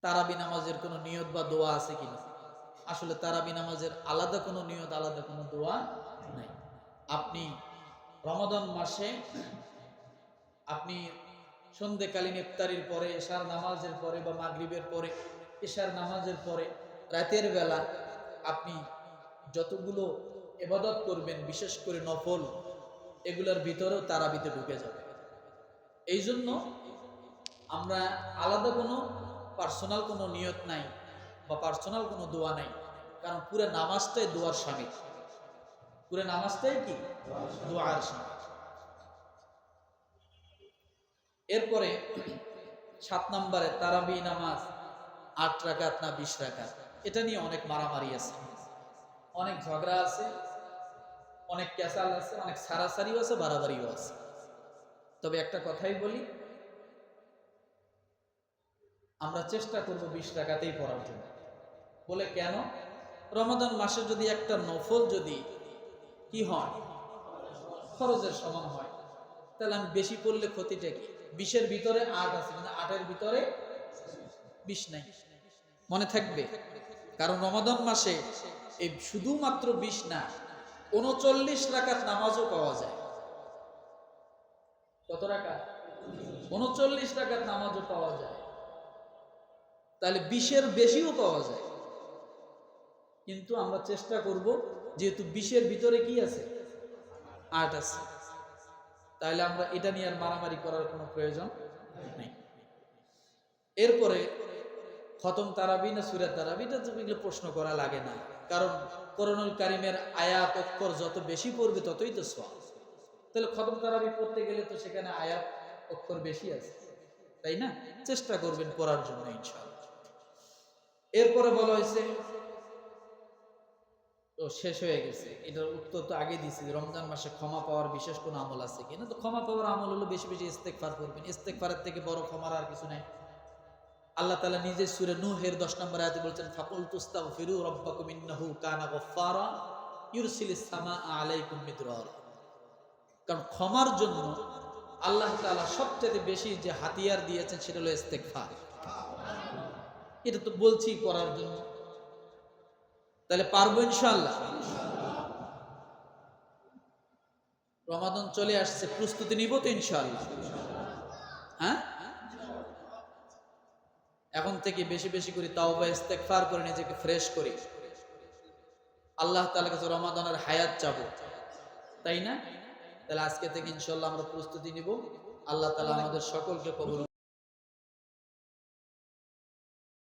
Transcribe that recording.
তারাবি নামাজের কোনো নিয়ত বা দোয়া আছে কিনা? আসলে তারাবি নামাজের আলাদা কোনো নিয়ত, আলাদা কোনো দোয়া নাই। আপনি রমাদান মাসে আপনি সন্ধ্যেকালীন ইফতারির পরে, এশার নামাজের পরে বা মাগরিবের পরে, এশার নামাজের পরে, রাতের বেলা আপনি যতগুলো ইবাদত করবেন, বিশেষ করে নফল, এগুলোর ভিতরেও তারাবিতে ঢুকে যাবে। এই জন্য আমরা আলাদা কোনো পার্সোনাল কোনো নিয়ত নাই বা পার্সোনাল কোনো দোয়া নাই, কারণ পুরো নামাজটাই দোয়ার শামিল। পুরো নামাজটাই কি দোয়ার শামিল। এরপরে 7 নম্বরে তারাবি নামাজ 8 রাকাত না 20 রাকাত, এটা নিয়ে অনেক মারামারি আছে, অনেক ঝগড়া আছে, অনেক ক্যাসাল আছে, অনেক সারাসারিও আছে, বাড়াবাড়িও আছে। তবে একটা কথাই বলি, আমরা চেষ্টা করব 20 রাকাতেই পড়ার জন্য। বলে কেন? রমাদান মাসে যদি একটা নফল যদি কি হয়, ফরজের সমান হয়, তাহলে আমি বেশি পড়লে ক্ষতিটা কি? 20-এর ভিতরে 8 আছে, কিন্তু 8-এর ভিতরে 20 নাই, মনে থাকবে? কারণ রমাদান মাসে এই শুধুমাত্র 20 না, 39 রাকাত নামাজও পাওয়া যায়। কত রাকাত? 39 রাকাত নামাজও পাওয়া যায়। তাহলে 20-এর বেশিও পাওয়া যায়। কিন্তু আমরা চেষ্টা করব, যেহেতু 20-এর ভিতরে কি আছে, 8 আছে, তাহলে আমরা এটা নিয়ে আর মারামারি করার কোনো প্রয়োজন নেই। এরপরে খতম তারাবি না সূরা তারাবি, এটা তো এগুলো প্রশ্ন করা লাগে না, কারণ কোরআনুল কারীমের আয়াত অক্ষর যত বেশি পড়বে ততই তো সওয়াব। তাহলে খতম তারাবি পড়তে গেলে তো সেখানে আয়াত অক্ষর বেশি আছে, তাই না? চেষ্টা করবেন পড়ার জন্য ইনশাআল্লাহ। এরপরে বলা হয়েছে, তো শেষ হয়ে গেছে, এটার উত্তর তো আগে দিয়েছি, রমজান মাসে ক্ষমা পাওয়ার বিশেষ কোনো আমল আছে কিনা। তো ক্ষমা পাওয়ার আমল হলো বেশি বেশি ইস্তেগফার করবেন। ইস্তেগফারের থেকে বড় ক্ষমার আর কিছু নাই। আল্লাহ তাআলা নিজে সূরা নূহের 10 নম্বর আয়াতে বলেছেন, ফাকুল তুস্তাগফিরু রাব্বাকুম ইন্নাহু কানা গফফারা ইউরসিলিস সামাআ আলাইকুম মিদরারা। কারণ ক্ষমার জন্য আল্লাহ তাআলা সবচেয়ে বেশি যে হাতিয়ার দিয়েছেন সেটা হলো ইস্তেগফার। এটা তো বলছি করার জন্য, তাহলে পারবো ইনশাআল্লাহ। রমাদান চলে আসছে, প্রস্তুতি নিব তো ইনশাআল্লাহ। হ্যাঁ, এখন থেকে বেশি বেশি করে তাওবা ইস্তেগফার করে নিজেকে ফ্রেশ করি, আল্লাহ তাআলার কাছে রমাদানের হায়াত চাবো, তাই না? তাহলে আজকে থেকে ইনশাআল্লাহ আমরা প্রস্তুতি নিব। আল্লাহ তাআলা আমাদের সকলকে কবুল